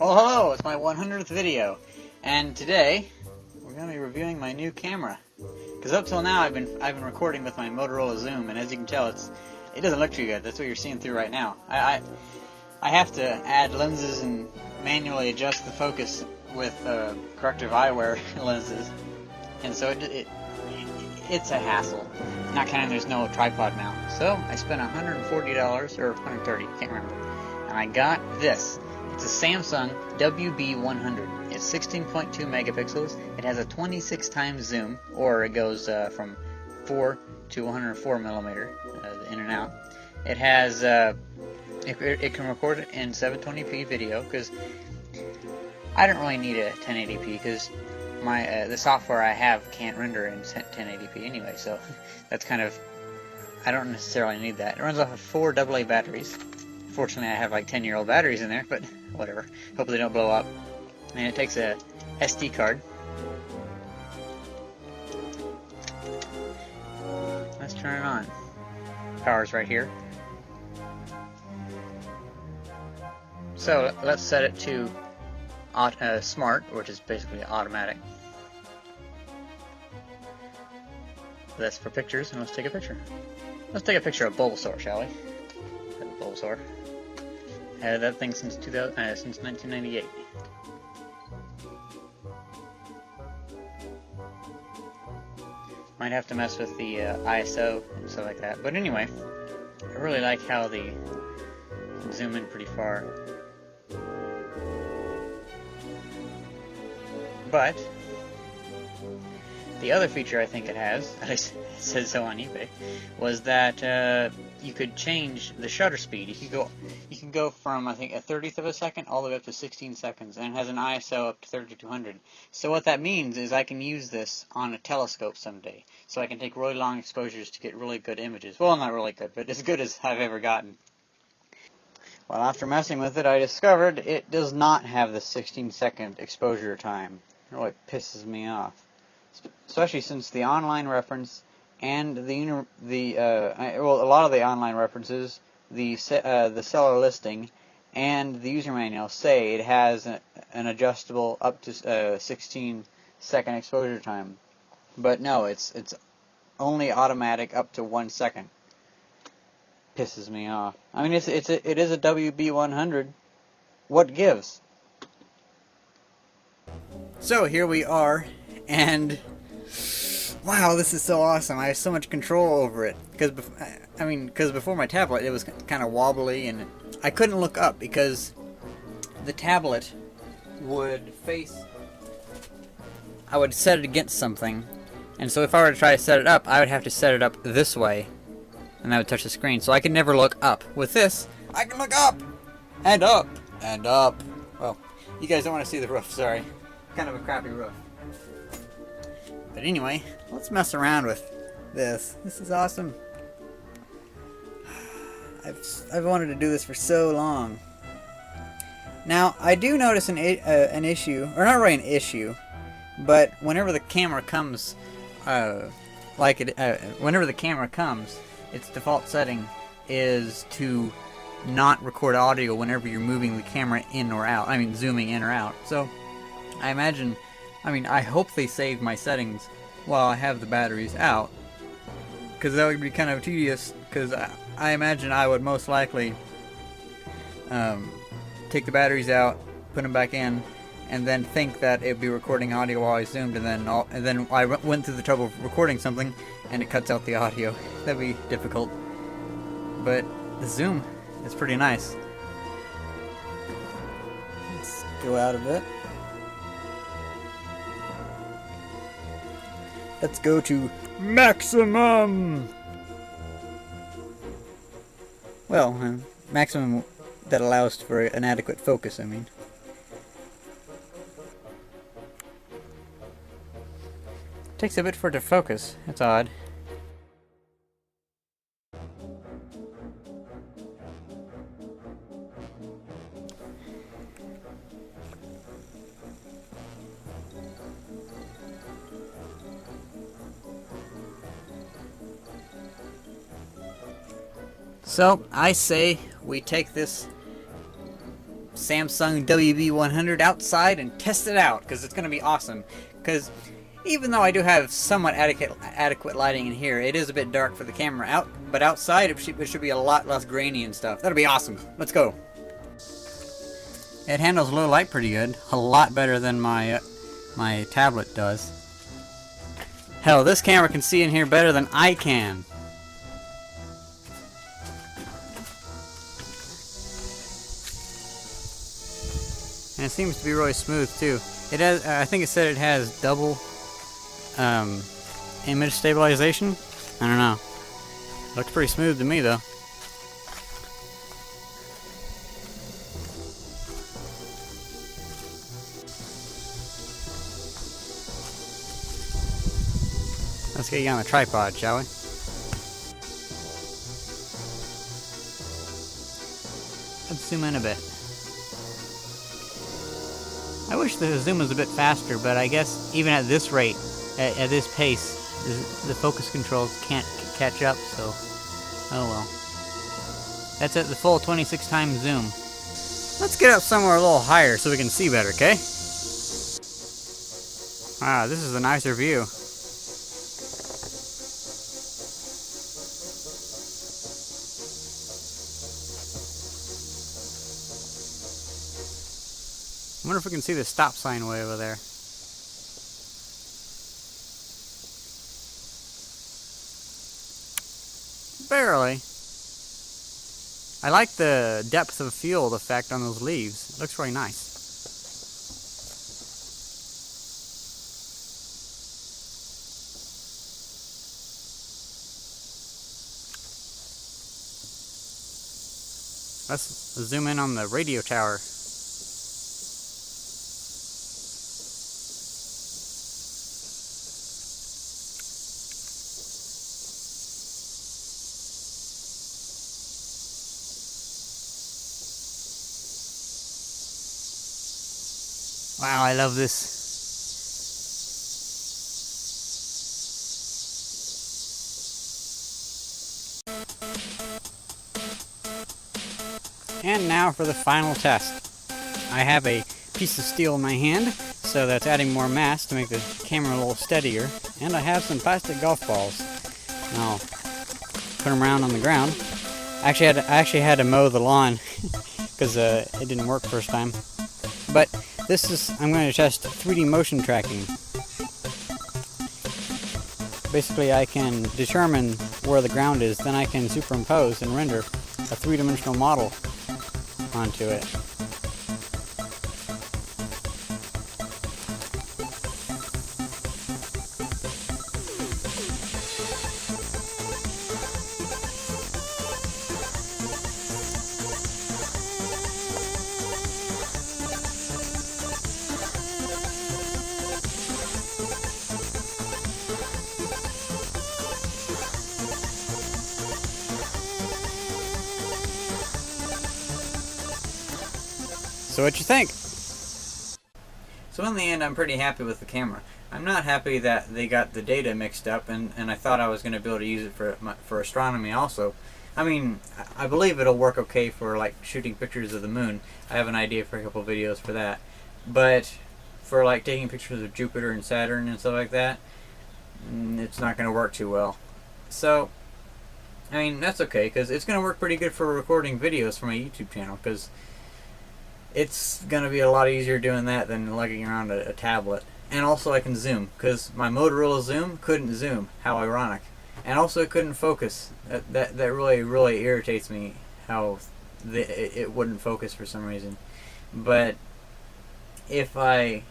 Oh, hello! It's my 100th video, and today we're going to be reviewing my new camera. Because up till now I've been recording with my Motorola Zoom, and as you can tell, it doesn't look too good. That's what you're seeing through right now. I have to add lenses and manually adjust the focus with corrective eyewear lenses, and so it's a hassle. Not counting there's no tripod mount. So I spent $140 or $130, can't remember, and I got this. It's a Samsung WB100. It's 16.2 megapixels. It has a 26 times zoom, or it goes from 4 to 104 millimeter in and out. It has it can record it in 720p video, because I don't really need a 1080p because my the software I have can't render in 1080p anyway. So that's kind of, I don't necessarily need that. It runs off of 4 AA batteries. Fortunately, I have like 10-year-old batteries in there, but whatever. Hopefully they don't blow up. And it takes a SD card. Let's turn it on. Power's right here. So let's set it to smart, which is basically automatic. That's for pictures, and let's take a picture. Let's take a picture of Bulbasaur, shall we? Bulbasaur. Had that thing since 1998. Might have to mess with the ISO and stuff like that. But anyway, I really like how they zoom in pretty far. But the other feature I think it has, at least it says so on eBay, was that you could change the shutter speed. You can go from, I think, a 1/30 of a second all the way up to 16 seconds, and it has an ISO up to 3200. So what that means is I can use this on a telescope someday, so I can take really long exposures to get really good images. Well, not really good, but as good as I've ever gotten. Well, after messing with it, I discovered it does not have the 16-second exposure time. It really pisses me off, especially since the online reference and a lot of the online references, the seller listing, and the user manual say it has an adjustable up to 16-second exposure time. But no, it's only automatic up to 1 second. Pisses me off. I mean, it is a WB100. What gives? So here we are, and wow, this is so awesome. I have so much control over it. Because before my tablet, it was kind of wobbly, and I couldn't look up because the tablet would face, I would set it against something, and so if I were to try to set it up, I would have to set it up this way, and that would touch the screen, so I could never look up. With this, I can look up, and up, and up. Well, you guys don't want to see the roof, sorry. Kind of a crappy roof. But anyway, let's mess around with this. This is awesome. I've wanted to do this for so long. Now, I do notice an issue, or not really an issue, but whenever the camera comes, whenever the camera comes, its default setting is to not record audio whenever you're moving the camera in or out. I mean, zooming in or out. So, I hope they save my settings while I have the batteries out, because that would be kind of tedious, because I imagine I would most likely take the batteries out, put them back in, and then think that it would be recording audio while I zoomed, and then I went through the trouble of recording something and it cuts out the audio. That'd be difficult. But the zoom is pretty nice. Let's go out of it. Let's go to maximum. Well, maximum that allows for an adequate focus, I mean. Takes a bit for it to focus. That's odd. So, I say we take this Samsung WB100 outside and test it out, because it's going to be awesome. Because even though I do have somewhat adequate lighting in here, it is a bit dark for the camera. But outside it should be a lot less grainy and stuff. That'll be awesome. Let's go. It handles low light pretty good. A lot better than my tablet does. Hell, this camera can see in here better than I can. And it seems to be really smooth too. It has, I think it said it has double image stabilization. I don't know. Looks pretty smooth to me though. Let's get you on the tripod, shall we? Let's zoom in a bit. I wish the zoom was a bit faster, but I guess even at this rate, at this pace, the focus controls can't catch up, so oh well. That's at the full 26 times zoom. Let's get up somewhere a little higher so we can see better, okay? Wow, this is a nicer view. I wonder if we can see the stop sign way over there. Barely. I like the depth of field effect on those leaves. It looks really nice. Let's zoom in on the radio tower. Wow, I love this. And now for the final test. I have a piece of steel in my hand, so that's adding more mass to make the camera a little steadier. And I have some plastic golf balls. And I'll put them around on the ground. I actually had to mow the lawn because it didn't work first time. But I'm going to test 3D motion tracking. Basically, I can determine where the ground is, then I can superimpose and render a three-dimensional model onto it. So what you think? So in the end, I'm pretty happy with the camera. I'm not happy that they got the data mixed up, and I thought I was going to be able to use it for astronomy also. I mean, I believe it'll work okay for like shooting pictures of the moon. I have an idea for a couple videos for that. But for like taking pictures of Jupiter and Saturn and stuff like that, it's not going to work too well. So, I mean, that's okay, because it's going to work pretty good for recording videos for my YouTube channel, because it's going to be a lot easier doing that than lugging around a tablet. And also I can zoom, because my Motorola Zoom couldn't zoom. How ironic. And also it couldn't focus. That really irritates me, how it wouldn't focus for some reason. But if I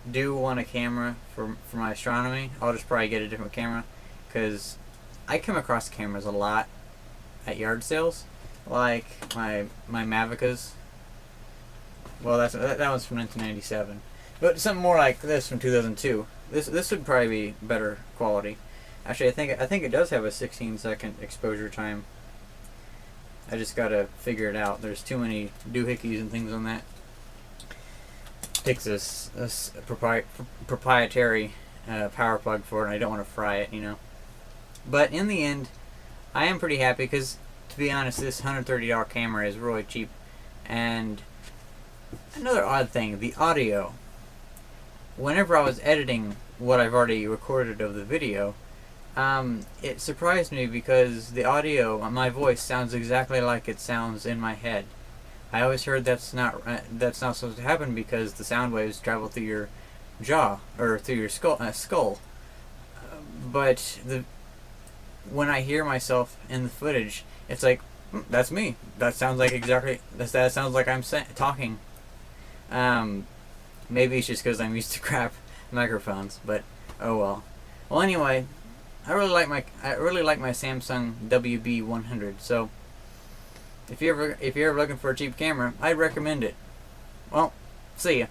do want a camera for my astronomy, I'll just probably get a different camera, because I come across cameras a lot at yard sales, like my Mavicas. Well, that one's from 1997, but something more like this from 2002. This would probably be better quality. Actually, I think it does have a 16-second exposure time. I just gotta figure it out. There's too many doohickeys and things on that. Takes this proprietary power plug for it, and I don't want to fry it, you know. But in the end, I am pretty happy, because to be honest, this $130 camera is really cheap, and Another odd thing, the audio. Whenever I was editing what I've already recorded of the video, it surprised me because the audio, my voice, sounds exactly like it sounds in my head. I always heard that's not supposed to happen because the sound waves travel through your jaw or through your skull. But when I hear myself in the footage, it's like, that's me. That sounds like that sounds like I'm talking. Maybe it's just because I'm used to crap microphones, but oh well. Well, anyway, I really like my Samsung WB100. So if you're ever looking for a cheap camera, I'd recommend it. Well, see ya.